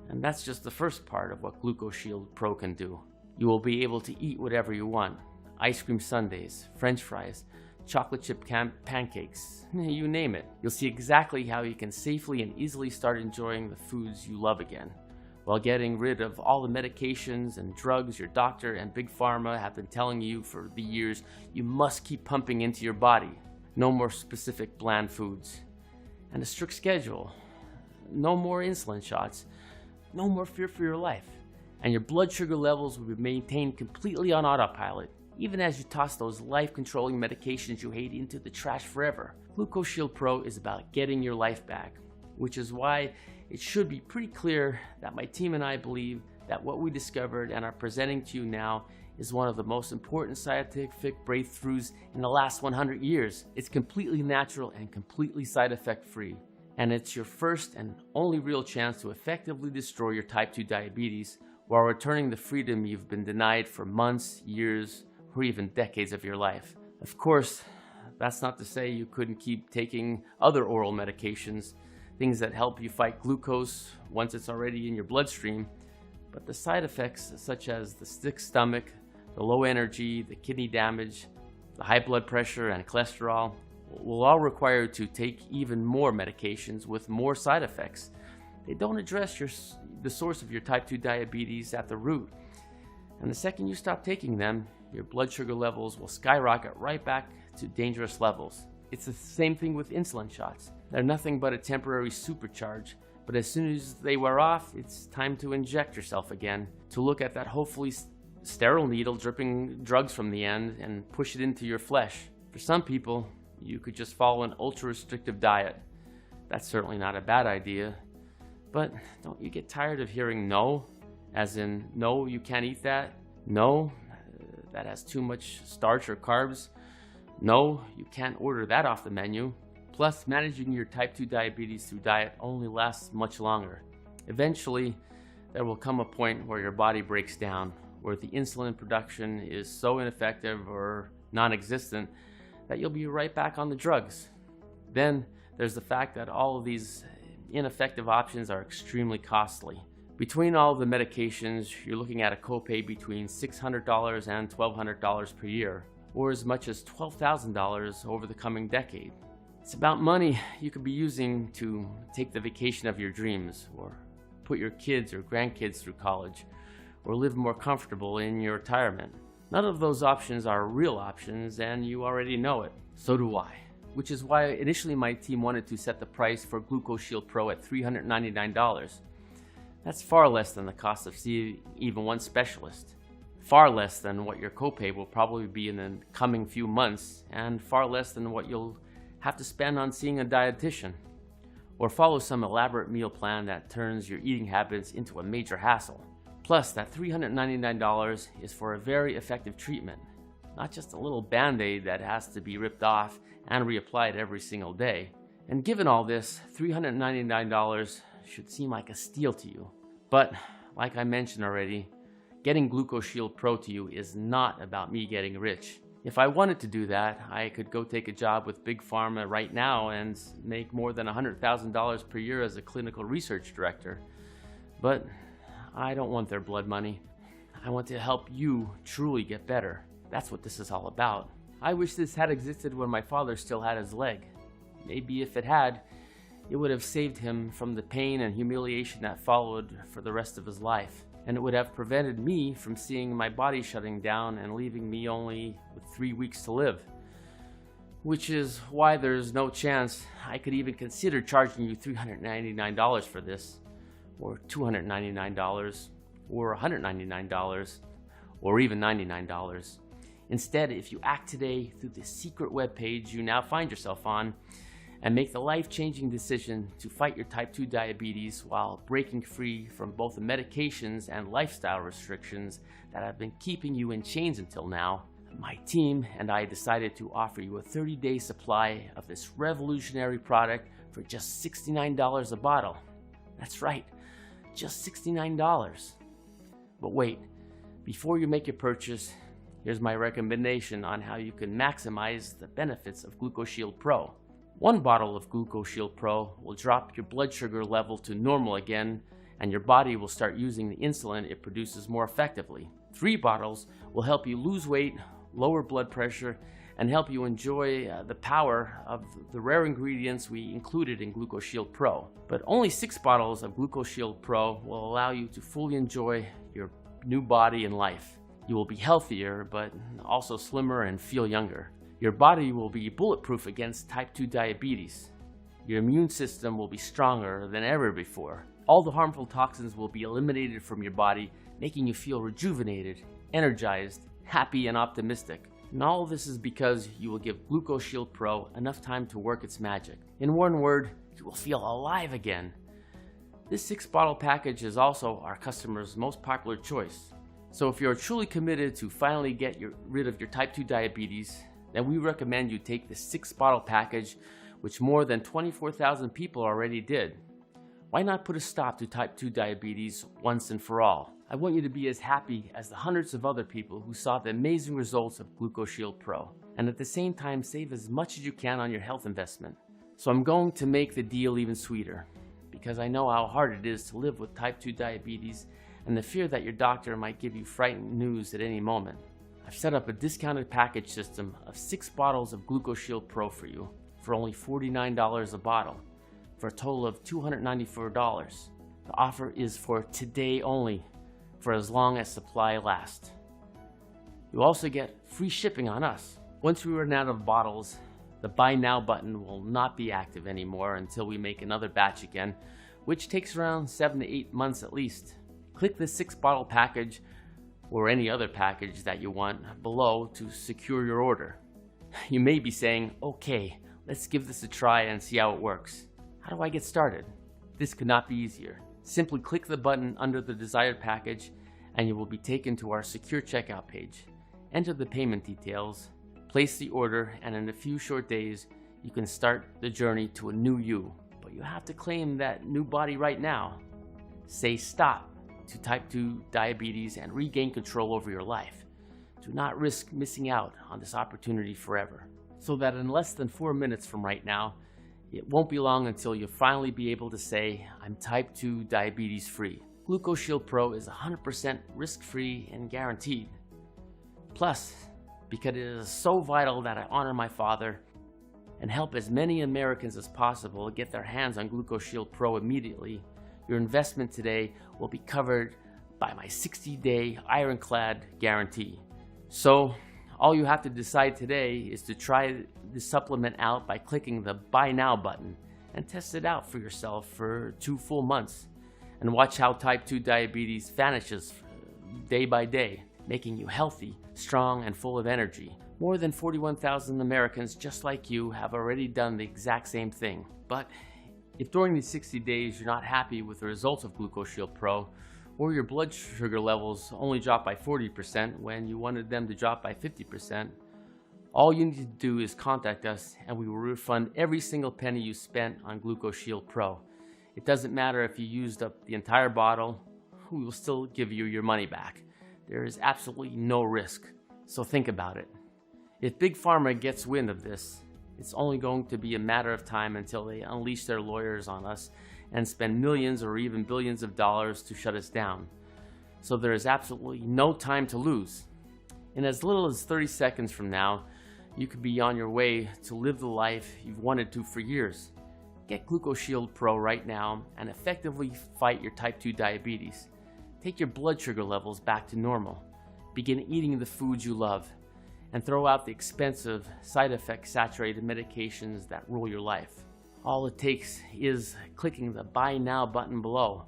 Speaker 2: And that's just the first part of what Gluco Shield Pro can do. You will be able to eat whatever you want. Ice cream sundaes, french fries, chocolate chip pancakes, you name it. You'll see exactly how you can safely and easily start enjoying the foods you love again, while getting rid of all the medications and drugs your doctor and Big Pharma have been telling you for the years you must keep pumping into your body. No more specific bland foods. And a strict schedule. No more insulin shots. No more fear for your life. And your blood sugar levels will be maintained completely on autopilot, even as you toss those life-controlling medications you hate into the trash forever. Gluco Shield Pro is about getting your life back, which is why it should be pretty clear that my team and I believe that what we discovered and are presenting to you now is one of the most important scientific breakthroughs in the last 100 years. It's completely natural and completely side effect free. And it's your first and only real chance to effectively destroy your type 2 diabetes while returning the freedom you've been denied for months, years, or even decades of your life. Of course, that's not to say you couldn't keep taking other oral medications, things that help you fight glucose once it's already in your bloodstream, but the side effects such as the sick stomach, the low energy, the kidney damage, the high blood pressure and cholesterol will all require you to take even more medications with more side effects. They don't address the source of your type 2 diabetes at the root, and the second you stop taking them, your blood sugar levels will skyrocket right back to dangerous levels. It's the same thing with insulin shots. They're nothing but a temporary supercharge, but as soon as they wear off, it's time to inject yourself again, to look at that hopefully sterile needle dripping drugs from the end and push it into your flesh. For some people, you could just follow an ultra-restrictive diet. That's certainly not a bad idea, but don't you get tired of hearing no? As in, no, you can't eat that. No, that has too much starch or carbs. No, you can't order that off the menu. Plus, managing your type 2 diabetes through diet only lasts much longer. Eventually, there will come a point where your body breaks down, where the insulin production is so ineffective or non-existent that you'll be right back on the drugs. Then, there's the fact that all of these ineffective options are extremely costly. Between all of the medications, you're looking at a copay between $600 and $1,200 per year, or as much as $12,000 over the coming decade. It's about money you could be using to take the vacation of your dreams, or put your kids or grandkids through college, or live more comfortable in your retirement. None of those options are real options, and you already know it. So do I. Which is why initially my team wanted to set the price for Gluco Shield Pro at $399. That's far less than the cost of seeing even one specialist. Far less than what your copay will probably be in the coming few months, and far less than what you'll have to spend on seeing a dietitian, or follow some elaborate meal plan that turns your eating habits into a major hassle. Plus, that $399 is for a very effective treatment, not just a little band-aid that has to be ripped off and reapplied every single day. And given all this, $399 should seem like a steal to you. But, like I mentioned already, getting Gluco Shield Pro to you is not about me getting rich. If I wanted to do that, I could go take a job with Big Pharma right now and make more than $100,000 per year as a clinical research director. But I don't want their blood money. I want to help you truly get better. That's what this is all about. I wish this had existed when my father still had his leg. Maybe if it had, it would have saved him from the pain and humiliation that followed for the rest of his life. And it would have prevented me from seeing my body shutting down and leaving me only with 3 weeks to live. Which is why there's no chance I could even consider charging you $399 for this, or $299, or $199, or even $99. Instead, if you act today through the secret webpage you now find yourself on, and make the life-changing decision to fight your type 2 diabetes while breaking free from both the medications and lifestyle restrictions that have been keeping you in chains until now, my team and I decided to offer you a 30-day supply of this revolutionary product for just $69 a bottle. That's right, just $69. But wait, before you make your purchase, here's my recommendation on how you can maximize the benefits of Gluco Shield Pro. 1 bottle of Gluco Shield Pro will drop your blood sugar level to normal again, and your body will start using the insulin it produces more effectively. 3 bottles will help you lose weight, lower blood pressure, and help you enjoy the power of the rare ingredients we included in Gluco Shield Pro. But only 6 bottles of Gluco Shield Pro will allow you to fully enjoy your new body and life. You will be healthier, but also slimmer and feel younger. Your body will be bulletproof against type 2 diabetes. Your immune system will be stronger than ever before. All the harmful toxins will be eliminated from your body, making you feel rejuvenated, energized, happy, and optimistic. And all of this is because you will give Gluco Shield Pro enough time to work its magic. In one word, you will feel alive again. This 6-bottle package is also our customers' most popular choice. So if you're truly committed to finally get rid of your type 2 diabetes, then we recommend you take the 6-bottle package, which more than 24,000 people already did. Why not put a stop to type 2 diabetes once and for all? I want you to be as happy as the hundreds of other people who saw the amazing results of Gluco Shield Pro, and at the same time save as much as you can on your health investment. So I'm going to make the deal even sweeter, because I know how hard it is to live with type 2 diabetes and the fear that your doctor might give you frightening news at any moment. I've set up a discounted package system of 6 bottles of Gluco Shield Pro for you for only $49 a bottle, for a total of $294. The offer is for today only, for as long as supply lasts. You'll also get free shipping on us. Once we run out of bottles, the Buy Now button will not be active anymore until we make another batch again, which takes around 7 to 8 months at least. Click the 6-bottle package or any other package that you want below to secure your order. You may be saying, okay, let's give this a try and see how it works. How do I get started? This could not be easier. Simply click the button under the desired package and you will be taken to our secure checkout page. Enter the payment details, place the order, and in a few short days, you can start the journey to a new you. But you have to claim that new body right now. Say stop to type 2 diabetes and regain control over your life. Do not risk missing out on this opportunity forever. So that in less than 4 minutes from right now, it won't be long until you'll finally be able to say, I'm type 2 diabetes free. Gluco Shield Pro is 100% risk-free and guaranteed. Plus, because it is so vital that I honor my father and help as many Americans as possible get their hands on Gluco Shield Pro immediately, your investment today will be covered by my 60-day ironclad guarantee. So, all you have to decide today is to try the supplement out by clicking the Buy Now button and test it out for yourself for 2 full months and watch how type 2 diabetes vanishes day by day, making you healthy, strong, and full of energy. More than 41,000 Americans just like you have already done the exact same thing. But if during these 60 days you're not happy with the results of Gluco Shield Pro, or your blood sugar levels only drop by 40% when you wanted them to drop by 50%, all you need to do is contact us and we will refund every single penny you spent on Gluco Shield Pro. It doesn't matter if you used up the entire bottle, we will still give you your money back. There is absolutely no risk, so think about it. If Big Pharma gets wind of this, it's only going to be a matter of time until they unleash their lawyers on us and spend millions or even billions of dollars to shut us down. So there is absolutely no time to lose. In as little as 30 seconds from now, you could be on your way to live the life you've wanted to for years. Get Gluco Shield Pro right now and effectively fight your type 2 diabetes. Take your blood sugar levels back to normal. Begin eating the foods you love. And throw out the expensive, side effect saturated medications that rule your life. All it takes is clicking the Buy Now button below.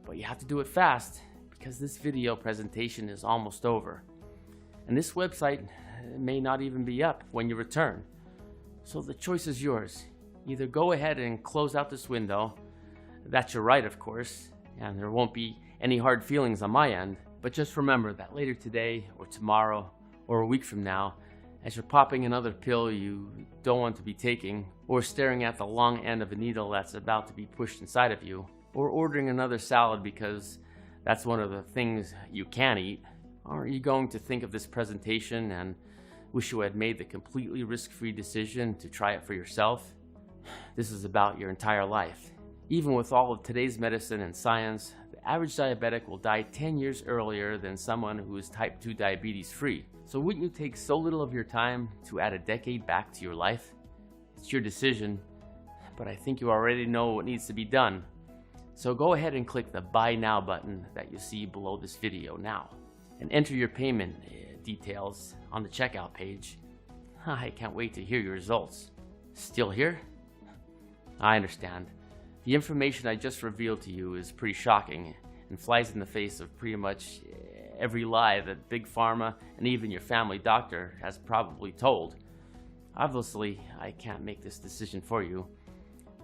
Speaker 2: But you have to do it fast because this video presentation is almost over. And this website may not even be up when you return. So the choice is yours. Either go ahead and close out this window. That's your right, of course, and there won't be any hard feelings on my end. But just remember that later today or tomorrow or a week from now, as you're popping another pill you don't want to be taking, or staring at the long end of a needle that's about to be pushed inside of you, or ordering another salad because that's one of the things you can eat, are you going to think of this presentation and wish you had made the completely risk-free decision to try it for yourself? This is about your entire life. Even with all of today's medicine and science, the average diabetic will die 10 years earlier than someone who is type 2 diabetes free. So wouldn't you take so little of your time to add a decade back to your life? It's your decision, but I think you already know what needs to be done. So go ahead and click the Buy Now button that you see below this video now, and enter your payment details on the checkout page. I can't wait to hear your results. Still here? I understand. The information I just revealed to you is pretty shocking and flies in the face of pretty much every lie that Big Pharma and even your family doctor has probably told. Obviously, I can't make this decision for you,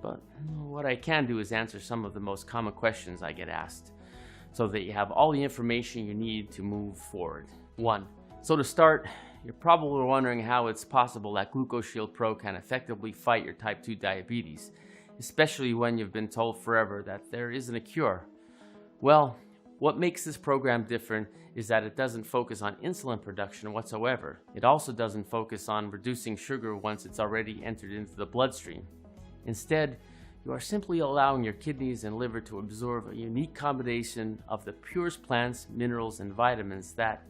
Speaker 2: but what I can do is answer some of the most common questions I get asked, so that you have all the information you need to move forward. 1. So to start, you're probably wondering how it's possible that Gluco Shield Pro can effectively fight your type 2 diabetes, especially when you've been told forever that there isn't a cure. Well, what makes this program different is that it doesn't focus on insulin production whatsoever. It also doesn't focus on reducing sugar once it's already entered into the bloodstream. Instead, you are simply allowing your kidneys and liver to absorb a unique combination of the purest plants, minerals, and vitamins that,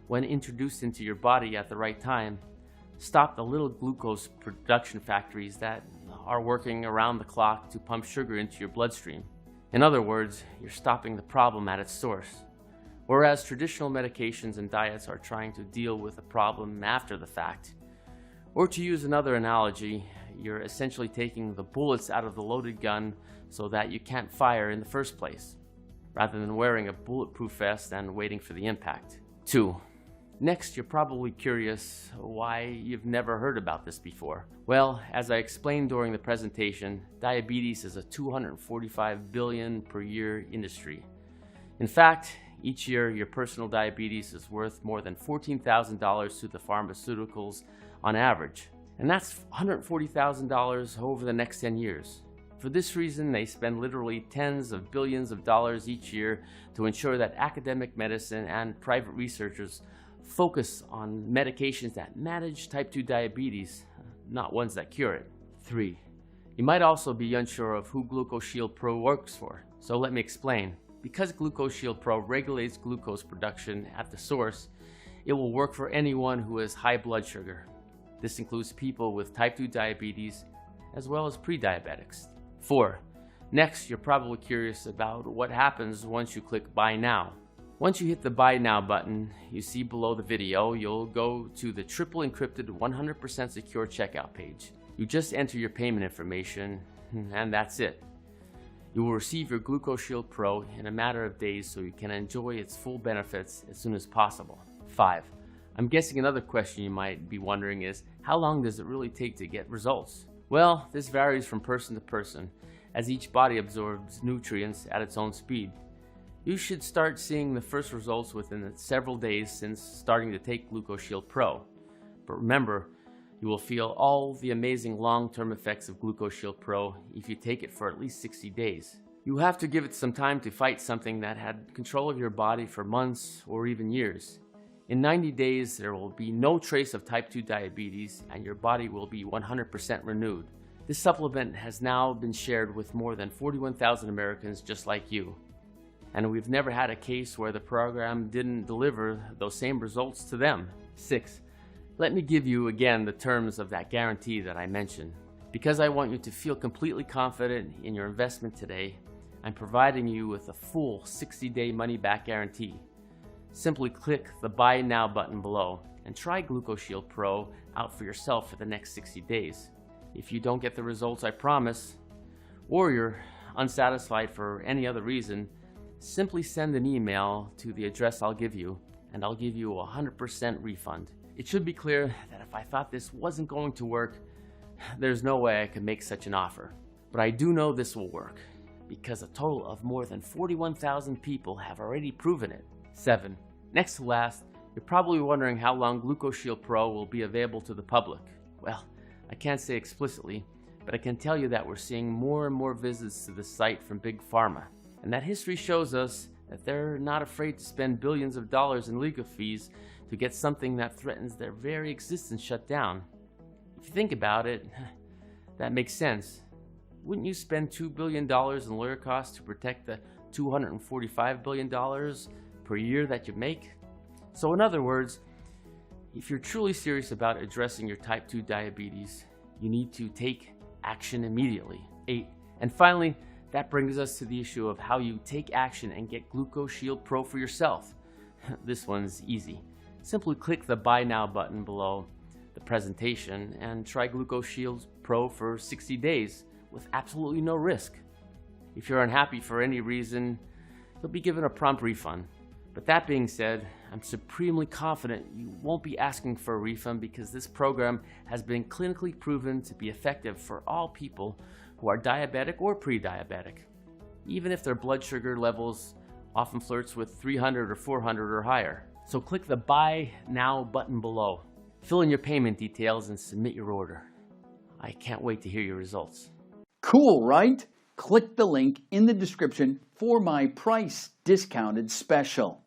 Speaker 2: when introduced into your body at the right time, stop the little glucose production factories that are working around the clock to pump sugar into your bloodstream. In other words, you're stopping the problem at its source. Whereas traditional medications and diets are trying to deal with the problem after the fact. Or to use another analogy, you're essentially taking the bullets out of the loaded gun so that you can't fire in the first place, rather than wearing a bulletproof vest and waiting for the impact. 2. Next, you're probably curious why you've never heard about this before. Well, as I explained during the presentation, diabetes is a $245 billion per year industry. In fact, each year your personal diabetes is worth more than $14,000 to the pharmaceuticals on average. And that's $140,000 over the next 10 years. For this reason, they spend literally tens of billions of dollars each year to ensure that academic medicine and private researchers focus on medications that manage type 2 diabetes, not ones that cure it. 3. You might also be unsure of who Gluco Shield Pro works for, so let me explain. Because Gluco Shield Pro regulates glucose production at the source, it will work for anyone who has high blood sugar. This includes people with type 2 diabetes as well as pre-diabetics. 4. Next, you're probably curious about what happens once you click Buy Now. Once you hit the Buy Now button you see below the video, you'll go to the triple encrypted 100% secure checkout page. You just enter your payment information and that's it. You will receive your Gluco Shield Pro in a matter of days so you can enjoy its full benefits as soon as possible. 5. I'm guessing another question you might be wondering is, how long does it really take to get results? Well, this varies from person to person, as each body absorbs nutrients at its own speed. You should start seeing the first results within several days since starting to take Gluco Shield Pro. But remember, you will feel all the amazing long-term effects of Gluco Shield Pro if you take it for at least 60 days. You have to give it some time to fight something that had control of your body for months or even years. In 90 days, there will be no trace of type 2 diabetes and your body will be 100% renewed. This supplement has now been shared with more than 41,000 Americans just like you. And we've never had a case where the program didn't deliver those same results to them. 6. Let me give you again the terms of that guarantee that I mentioned. Because I want you to feel completely confident in your investment today, I'm providing you with a full 60-day money-back guarantee. Simply click the Buy Now button below and try Gluco Shield Pro out for yourself for the next 60 days. If you don't get the results I promise, or you're unsatisfied for any other reason, simply send an email to the address I'll give you, and I'll give you a 100% refund. It should be clear that if I thought this wasn't going to work, there's no way I could make such an offer. But I do know this will work, because a total of more than 41,000 people have already proven it. 7. Next to last, you're probably wondering how long Gluco Shield Pro will be available to the public. Well, I can't say explicitly, but I can tell you that we're seeing more and more visits to the site from Big Pharma, and that history shows us that they're not afraid to spend billions of dollars in legal fees to get something that threatens their very existence shut down. If you think about it, that makes sense. Wouldn't you spend $2 billion in lawyer costs to protect the $245 billion per year that you make? So in other words, if you're truly serious about addressing your type 2 diabetes, you need to take action immediately. 8. And finally, that brings us to the issue of how you take action and get Gluco Shield Pro for yourself. This one's easy. Simply click the Buy Now button below the presentation and try Gluco Shield Pro for 60 days with absolutely no risk. If you're unhappy for any reason, you'll be given a prompt refund. But that being said, I'm supremely confident you won't be asking for a refund because this program has been clinically proven to be effective for all people who are diabetic or pre-diabetic, even if their blood sugar levels often flirts with 300 or 400 or higher. So click the Buy Now button below, fill in your payment details and submit your order. I can't wait to hear your results.
Speaker 1: Cool, right? Click the link in the description for my price discounted special.